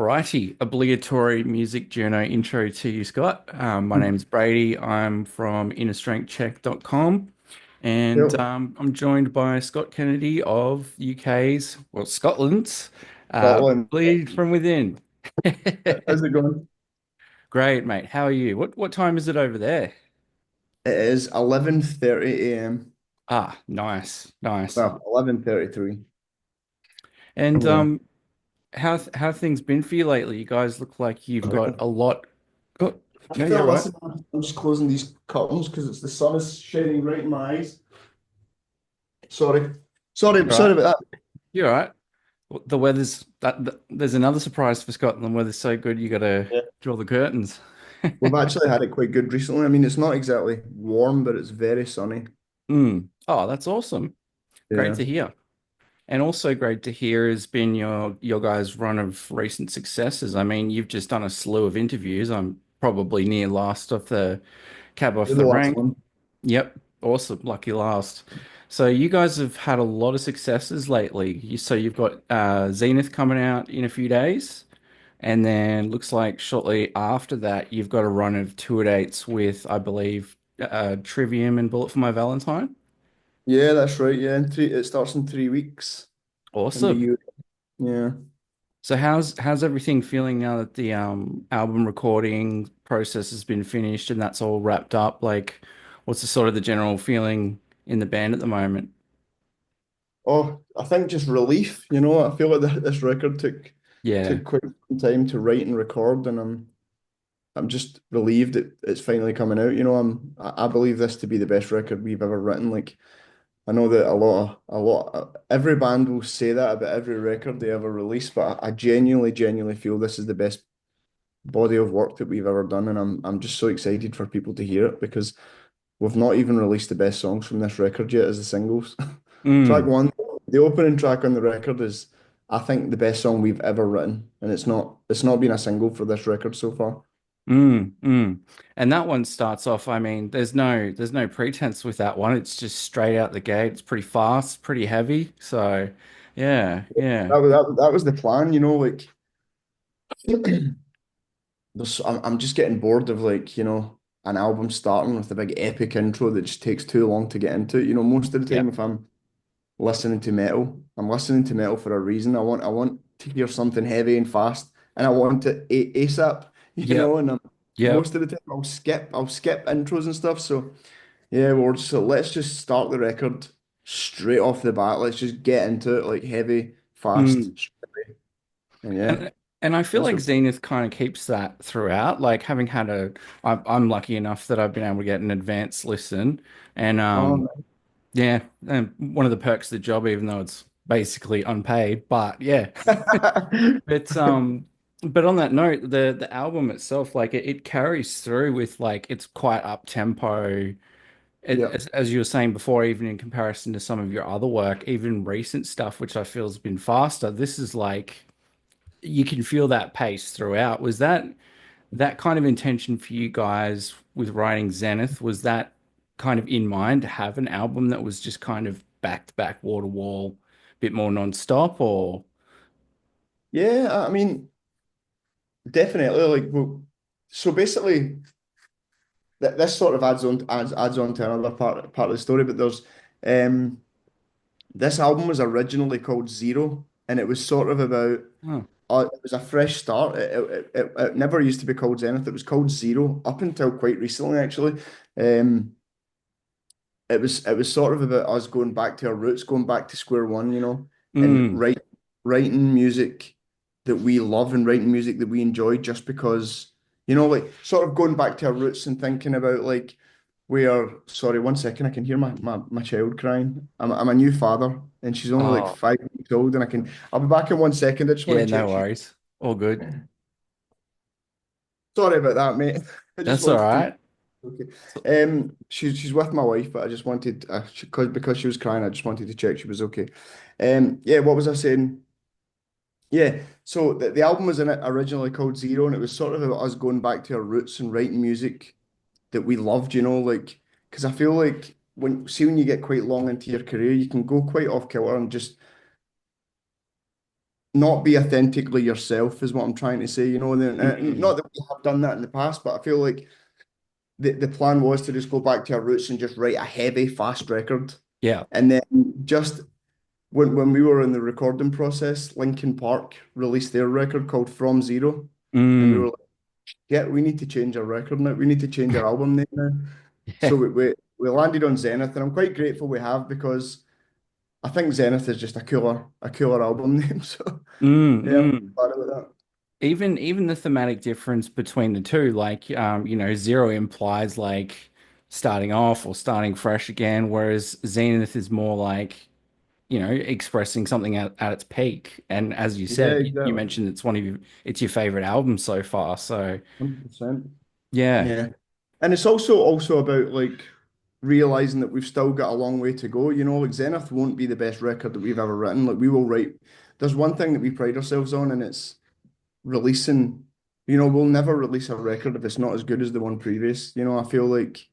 Alrighty, obligatory music journo intro to you, Scott. My name's Brady. I'm from innerstrengthcheck.com and Yep, I'm joined by Scott Kennedy of UK's, well, Scotland's Scotland. Bleed From Within. How's it going? Great, mate. How are you? What time is it over there? It is 11:30 a.m. Ah, nice, nice. Well, 11:33 And over there. how things been for you lately? You guys look like you've got a lot. Oh, I no, you're feel, right. listen, I'm just closing these curtains because it's the sun is shining right in my eyes. Sorry. Sorry, You're right. sorry about You're right. Well, the weather's there's another surprise for Scotland. The weather's so good you gotta that. Yeah. draw the curtains. We've actually had it quite good recently. I mean, it's not exactly warm, but it's very sunny. Oh, that's awesome. Great Yeah. to hear. And also great to hear has been your guys' run of recent successes. I mean, you've just done a slew of interviews. I'm probably near last off the cab off You're the the last rank. one. Yep, awesome. Lucky last. So you guys have had a lot of successes lately. So you've got Zenith coming out in a few days. And then looks like shortly after that, you've got a run of tour dates with, I believe, Trivium and Bullet for My Valentine. Yeah, that's right. Yeah, it starts in 3 weeks in the Awesome. U. Yeah. So how's everything feeling now that the album recording process has been finished and that's all wrapped up? Like, what's the sort of the general feeling in the band at the moment? Oh, I think just relief. I feel like this record Yeah. took quite some time to write and record, and I'm just relieved it's finally coming out. I believe this to be the best record we've ever written. Like I know that every band will say that about every record they ever release, but I genuinely feel this is the best body of work that we've ever done, and I'm just so excited for people to hear it because we've not even released the best songs from this record yet as the singles. Track Mm, one, the opening track on the record is, I think, the best song we've ever written, and it's not been a single for this record so far. mm. And that one starts off, I mean, there's no pretense with that one. It's just straight out the gate. It's pretty fast, pretty heavy. So, yeah, yeah. That was the plan, like I'm just getting bored of an album starting with a big epic intro that just takes too long to get into. Most of the time Yep. if I'm listening to metal, I'm listening to metal for a reason. I want to hear something heavy and fast, and I want it ASAP, Yep. and Yep. most of the time I'll skip intros and stuff. So yeah, let's just start the record straight off the bat. Let's just get into it like heavy, fast, Mm. and yeah, And I feel that's like what. Zenith kind of keeps that throughout. Like having had I'm lucky enough that I've been able to get an advanced listen, and Oh, yeah, and one of the perks of the job, even though it's basically unpaid, but yeah. But but on that note, the album itself, like it carries through with like it's quite up tempo. yeah. As you were saying before, even in comparison to some of your other work, even recent stuff, which I feel has been faster, this is like you can feel that pace throughout. Was that kind of intention for you guys with writing Zenith? Was that kind of in mind to have an album that was just kind of back to back, wall to wall, bit more non-stop, or Yeah, I mean, definitely. So basically, this sort of adds on to another part of the story. But um, this album was originally called Zero, and it was sort of about. oh, It was a fresh start. It never used to be called Zenith. It was called Zero up until quite recently, actually. Um, it was sort of about us going back to our roots, going back to square one, and mm, writing music that we love and writing music that we enjoy just because, like sort of going back to our roots and thinking about like we are, sorry, 1 second, I can hear my child crying. I'm a new father and she's only like oh, 5 weeks old and I'll be back in 1 second. I just want yeah, to no check she's, worries, all good. sorry about that, mate. I just That's all wanted to. right. Okay. So- She's with my wife, but I just wanted because she was crying, I just wanted to check she was okay. Yeah, what was I saying? Yeah, so the album was originally called Zero, and it was sort of about us going back to our roots and writing music that we loved, like because I feel like when you get quite long into your career, you can go quite off kilter and just not be authentically yourself is what I'm trying to say, you know. And Mm. not that we have done that in the past, but I feel like the plan was to just go back to our roots and just write a heavy, fast record. Yeah. And then just when we were in the recording process, Linkin Park released their record called From Zero. And we were Mm. like, yeah, we need to change our record now. We need to change our album name now. So Yeah. we landed on Zenith, and I'm quite grateful we have because I think Zenith is just a cooler album name. So Mm. yeah, I'm Mm. glad about Even the thematic difference between the two, like zero implies like starting off or starting fresh again, whereas Zenith is more like, expressing something at its peak. And as you that. Yeah, said, you exactly. mentioned it's your favorite album so far. So 100%. yeah. Yeah. And it's also about like realizing that we've still got a long way to go. You know, like Zenith won't be the best record that we've ever written. Like we will write. There's one thing that we pride ourselves on, and it's releasing. You know, we'll never release a record if it's not as good as the one previous. You know, I feel like,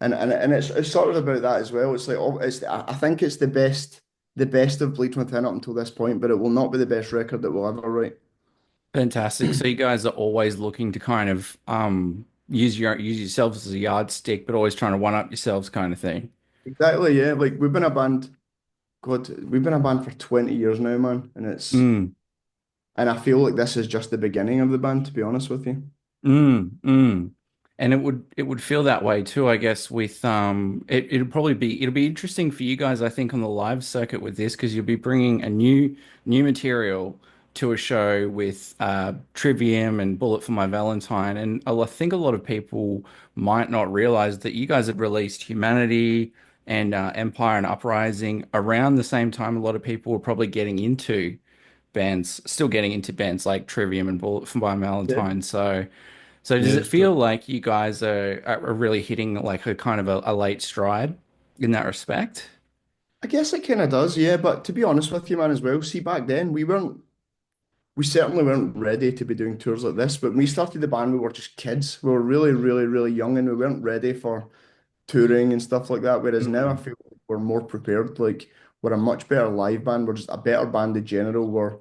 and it's sort of about that as well. It's like it's I think it's the best of Bleach Within up until this point, but it will not be the best record that we'll ever write. Fantastic. So you guys are always looking to kind of use yourselves as a yardstick, but always trying to one up yourselves kind of thing. Exactly, yeah. Like we've been a band. God, we've been a band for 20 years now, man, Mm. and I feel like this is just the beginning of the band, to be honest with you. Mm, mm. And it would feel that way too, I guess, with it'll be interesting for you guys, I think, on the live circuit with this, because you'll be bringing a new material to a show with Trivium and Bullet for My Valentine. And I think a lot of people might not realize that you guys had released Humanity and Empire and Uprising around the same time a lot of people were probably still getting into bands like Trivium and Bullet for My Yeah, Valentine. So does yeah, it it's true. feel like you guys are really hitting like a kind of a late stride in that respect? I guess it kind of does, yeah. But to be honest with you, man, as well, see, back then we certainly weren't ready to be doing tours like this. But when we started the band, we were just kids. We were really, really, really young, and we weren't ready for touring and stuff like that. Whereas now I Mm. feel like we're more prepared. Like we're a much better live band. We're just a better band in general. We're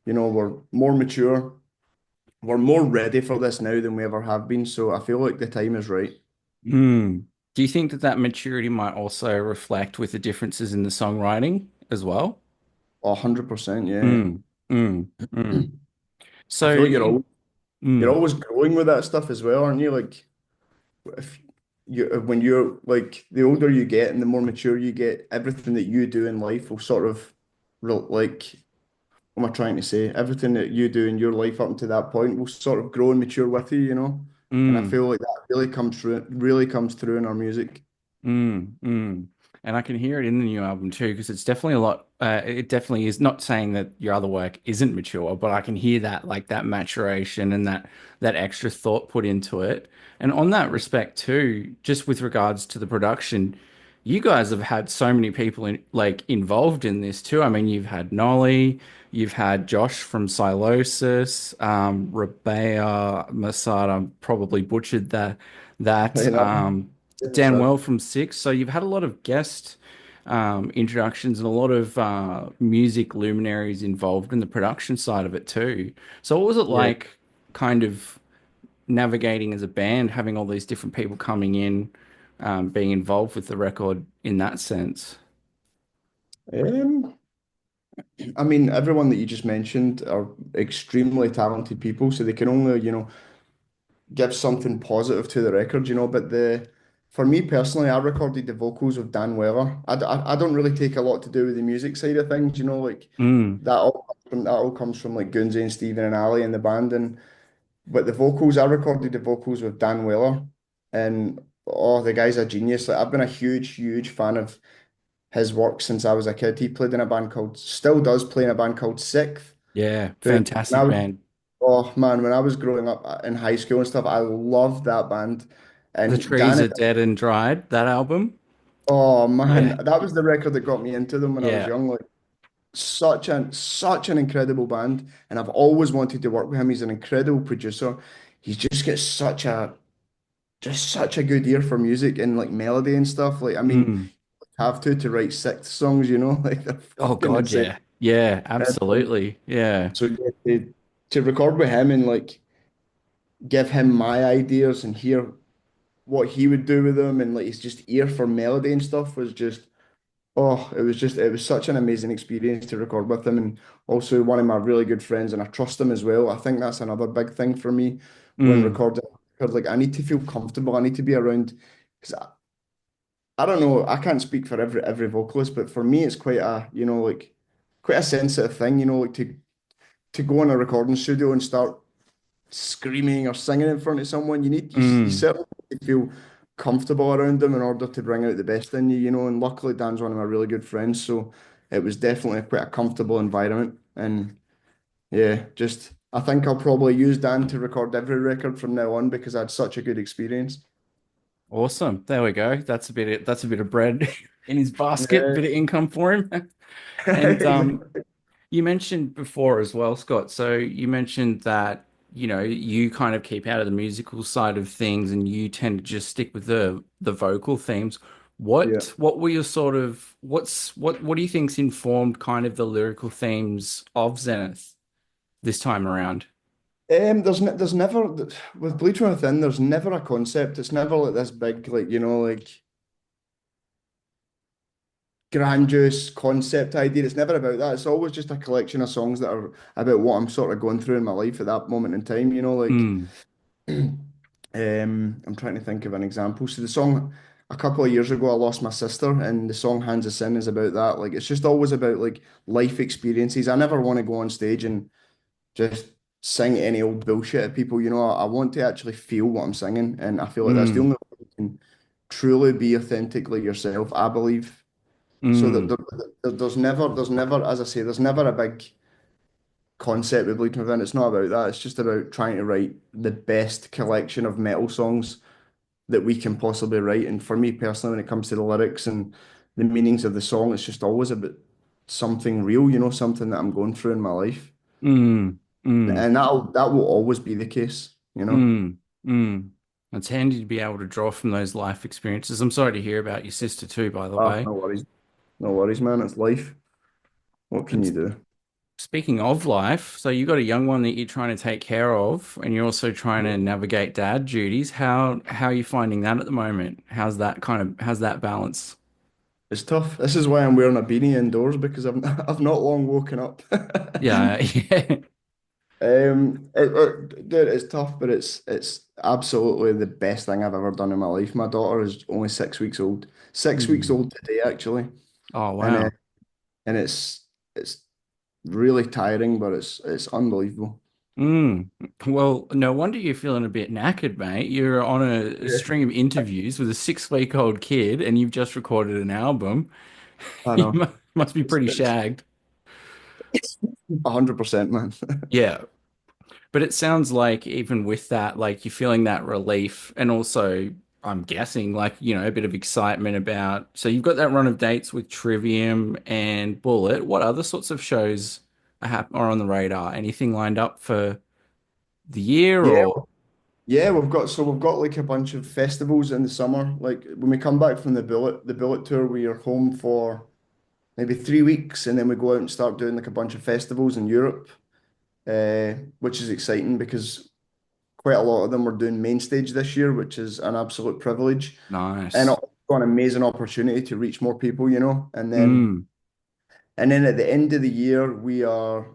more mature. We're more ready for this now than we ever have been. So I feel like the time is right. Mm. Do you think that that maturity might also reflect with the differences in the songwriting as well? 100%, yeah. Mm. Mm. Mm. I So feel like in you're mm. always growing with that stuff as well, aren't you? Like if when you're like the older you get and the more mature you get, everything that you do in life will sort of like what am I trying to say? Everything that you do in your life up until that point will sort of grow and mature with you, you know? And I Mm. feel like that really comes through in our music. Mm, mm. And I can hear it in the new album too, because it's definitely a lot. It definitely is not saying that your other work isn't mature, but I can hear that like that maturation and that extra thought put into it. And on that respect too, just with regards to the production, you guys have had so many people involved in this too. I mean, you've had Nolly, you've had Josh from Silosis, Rabea Masada probably butchered that. You know? It's Dan sad. Well from Six. So you've had a lot of guest introductions and a lot of music luminaries involved in the production side of it too. So what was it Yeah. like kind of navigating as a band, having all these different people coming in, being involved with the record in that sense? Um, I mean, everyone that you just mentioned are extremely talented people, so they can only, give something positive to the record, But for me personally, I recorded the vocals of Dan Weller. I don't really take a lot to do with the music side of things, like Mm, that all comes from like Gunzi and Stephen and Ali in the band, and but the vocals, I recorded the vocals with Dan Weller, and oh, the guy's a genius. Like I've been a huge, huge fan of his work since I was a kid. He played in a band called, still does play in a band called Sixth, yeah, who when I fantastic was band. Oh man, when I was growing up in high school and stuff, I loved that band. The And trees Dan, are dead and dried, that album. oh Yeah, man, that was the record that got me into them when I was yeah. young. Like such an incredible band, and I've always wanted to work with him. He's an incredible producer. He just gets such a good ear for music and like melody and stuff. Like I mean, Mm. have to write six songs, like they're Oh fucking God, insane. yeah. Yeah, Um, absolutely. Yeah. so yeah, to record with him and like give him my ideas and hear what he would do with them and like his just ear for melody and stuff was just it was such an amazing experience to record with him and also one of my really good friends and I trust him as well. I think that's another big thing for me when Mm, recording. Because like I need to feel comfortable. I need to be around because I don't know, I can't speak for every vocalist, but for me it's quite a, like quite a sensitive thing, like to go in a recording studio and start screaming or singing in front of someone, you mm. certainly need to feel comfortable around them in order to bring out the best in you, and luckily Dan's one of my really good friends, so it was definitely quite a comfortable environment. And yeah, just I think I'll probably use Dan to record every record from now on because I had such a good experience. Awesome. There we go. That's a bit of bread in his basket, Yeah, bit of income for him. And exactly. you mentioned before as well, Scott. So you mentioned that, you kind of keep out of the musical side of things and you tend to just stick with the vocal themes. Yeah. What were your sort of what do you think's informed kind of the lyrical themes of Zenith this time around? There's never with Bleach from Within. There's never a concept. It's never like this big, like like grandiose concept idea. It's never about that. It's always just a collection of songs that are about what I'm sort of going through in my life at that moment in time. Like Mm, I'm trying to think of an example. So the song a couple of years ago, I lost my sister, and the song Hands of Sin is about that. Like it's just always about like life experiences. I never want to go on stage and just sing any old bullshit at people. I want to actually feel what I'm singing, and I feel like that's the mm, only way you can truly be authentically yourself, I believe. So that mm, there's never, as I say, there's never a big concept with Bleeding Within. It's not about that. It's just about trying to write the best collection of metal songs that we can possibly write. And for me personally, when it comes to the lyrics and the meanings of the song, it's just always about something real, something that I'm going through in my life. mm, mm, And that will always be the case. mm, mm. It's handy to be able to draw from those life experiences. I'm sorry to hear about your sister too, by the Ah, way. no worries. No worries, man. It's life. What can And you do? speaking of life, so you got a young one that you're trying to take care of, and you're also trying to navigate dad duties. How are you finding that at the moment? How's that balance? It's tough. This is why I'm wearing a beanie indoors because I've not long woken up. Yeah, yeah. Dude, it's tough, but it's absolutely the best thing I've ever done in my life. My daughter is only 6 weeks old. 6 weeks Mm. old today, actually, Oh and uh, wow. and it's really tiring, but it's unbelievable. Mm. Well, no wonder you're feeling a bit knackered, mate. You're on a Yeah, string of interviews with a 6 week old kid, and you've just recorded an album. I You know. must be pretty It's shagged. 100%, man. Yeah. But it sounds like even with that, like you're feeling that relief and also I'm guessing like, a bit of excitement about. So you've got that run of dates with Trivium and Bullet. What other sorts of shows are on the radar? Anything lined up for the year Yeah, or? yeah, we've got like a bunch of festivals in the summer. Like when we come back from the Bullet tour, we are home for maybe 3 weeks, and then we go out and start doing like a bunch of festivals in Europe, which is exciting because quite a lot of them were doing main stage this year, which is an absolute privilege and Nice. also an amazing opportunity to reach more people. Mm, And then at the end of the year, we are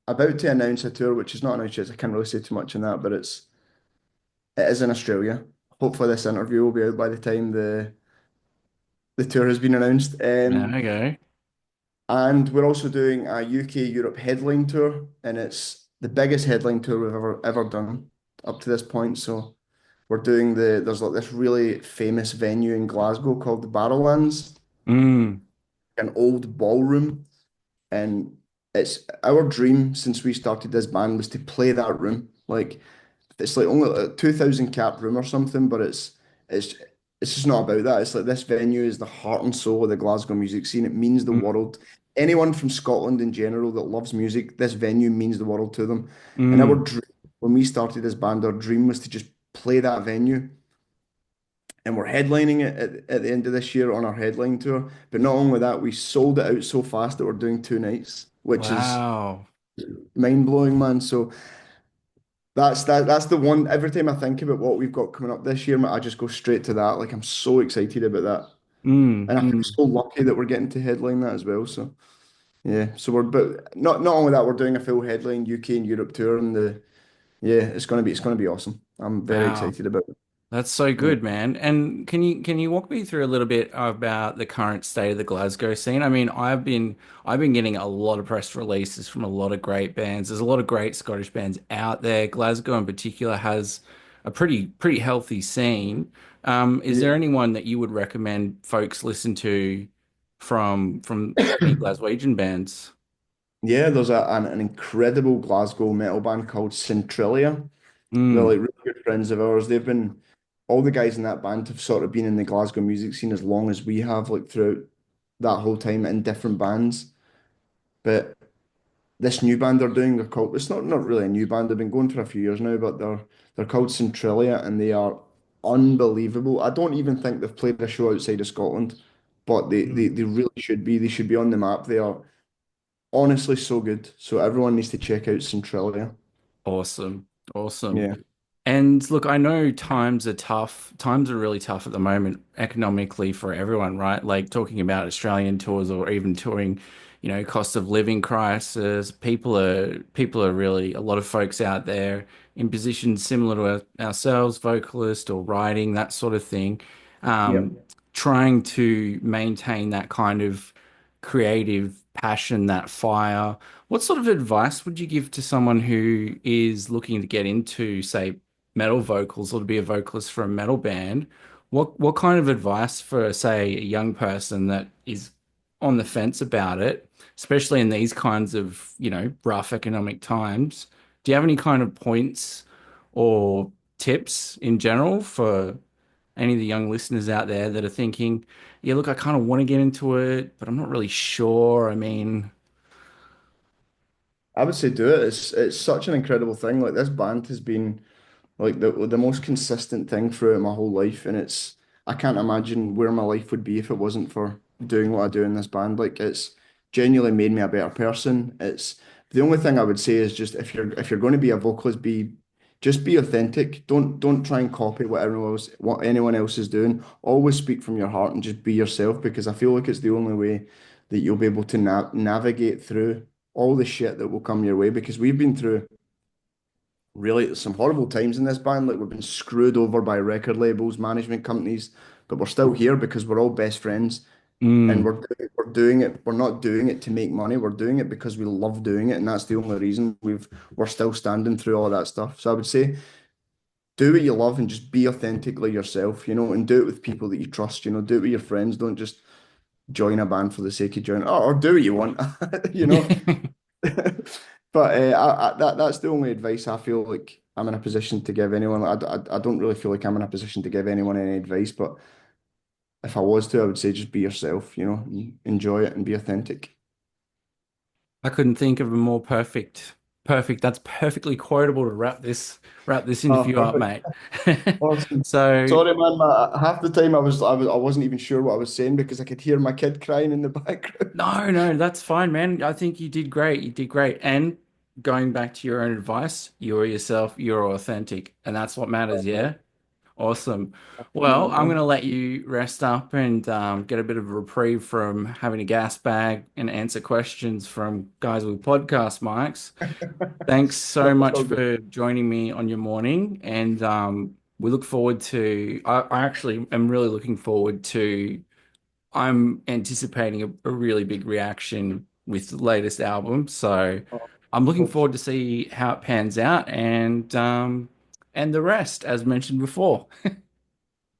about to announce a tour, which is not announced yet. So I can't really say too much on that, but it is in Australia. Hopefully, this interview will be out by the time the tour has been announced. there we go. And we're also doing a UK Europe headline tour, and it's the biggest headline tour we've ever done up to this point. So there's like this really famous venue in Glasgow called the Barrowlands, Mm, an old ballroom, and it's our dream since we started this band was to play that room. Like it's like only a 2,000 cap room or something, but it's it's just not about that. It's like this venue is the heart and soul of the Glasgow music scene. It means the mm, world. Anyone from Scotland in general that loves music, this venue means the world to them. And our mm, dream, when we started this band, our dream was to just play that venue and we're headlining it at the end of this year on our headline tour. But not only that, we sold it out so fast that we're doing 2 nights, which is Wow. mind blowing, man. So that's the one. Every time I think about what we've got coming up this year, man, I just go straight to that. Like I'm so excited about that, Mm, and I feel mm. so lucky that we're getting to headline that as well. So yeah, so we're but not only that, we're doing a full headline UK and Europe tour, and the yeah, it's gonna be awesome. I'm very Wow. excited about it. That's so Yeah. good, man. And can you walk me through a little bit about the current state of the Glasgow scene? I mean, I've been getting a lot of press releases from a lot of great bands. There's a lot of great Scottish bands out there. Glasgow in particular has a pretty healthy scene. Is Yeah. there anyone that you would recommend folks listen to from any Glaswegian bands? Yeah, there's an incredible Glasgow metal band called Centralia. They're Mm. like really good friends of ours. They've been all the guys in that band have sort of been in the Glasgow music scene as long as we have, like throughout that whole time in different bands. But this new band they're doing, they're called it's not really a new band, they've been going for a few years now, but they're called Centralia and they are unbelievable. I don't even think they've played a show outside of Scotland, but they really should be. They should be on the map. They are honestly so good. So everyone needs to check out Centralia. Awesome. Awesome. Yeah. And look, I know times are tough. Times are really tough at the moment economically for everyone, right? Like talking about Australian tours or even touring, cost of living crisis. People are really a lot of folks out there in positions similar to ourselves, vocalist or writing, that sort of thing, Yep. um, trying to maintain that kind of creative passion, that fire. What sort of advice would you give to someone who is looking to get into, say, metal vocals or to be a vocalist for a metal band? What kind of advice for, say, a young person that is on the fence about it, especially in these kinds of, rough economic times? Do you have any kind of points or tips in general for any of the young listeners out there that are thinking, yeah, look, I kind of want to get into it, but I'm not really sure. I mean, I would say do it. It's such an incredible thing. Like this band has been like the most consistent thing throughout my whole life, and it's I can't imagine where my life would be if it wasn't for doing what I do in this band. Like it's genuinely made me a better person. It's the only thing I would say is just if you're going to be a vocalist, just be authentic. Don't try and copy what anyone else is doing. Always speak from your heart and just be yourself because I feel like it's the only way that you'll be able to navigate through all the shit that will come your way because we've been through really some horrible times in this band. Like we've been screwed over by record labels, management companies, but we're still here because we're all best friends and mm, we're doing it. We're not doing it to make money. We're doing it because we love doing it, and that's the only reason we're still standing through all that stuff. So I would say do what you love and just be authentically yourself, and do it with people that you trust. Do it with your friends. Don't just join a band for the sake of joining, or do what you want. you know. But that's the only advice I feel like I'm in a position to give anyone. I don't really feel like I'm in a position to give anyone any advice, but if I was to, I would say just be yourself, enjoy it and be authentic. I couldn't think of a more perfect. That's perfectly quotable to wrap this Oh, interview up, perfect. mate. Awesome. So Sorry, man. Half the time I wasn't even sure what I was saying because I could hear my kid crying in the background. no, no, that's fine, man. I think you did great. You did great. And going back to your own advice, you're yourself, you're authentic, and that's what matters, yeah? Awesome. Well, I'm going to let you rest up and get a bit of a reprieve from having a gas bag and answer questions from guys with podcast mics. Thanks No, so it's much all good. for joining me on your morning. And we look forward to, I actually am really looking forward to, I'm anticipating a really big reaction with the latest album. So Oh, I'm looking hope so. forward to see how it pans out and the rest, as mentioned before.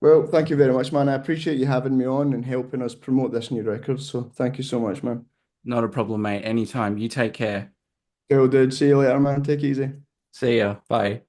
Well, thank you very much, man. I appreciate you having me on and helping us promote this new record. So thank you so much, man. Not a problem, mate. Anytime. You take care. Cool, dude. See you later, man. Take it easy. See ya. Bye.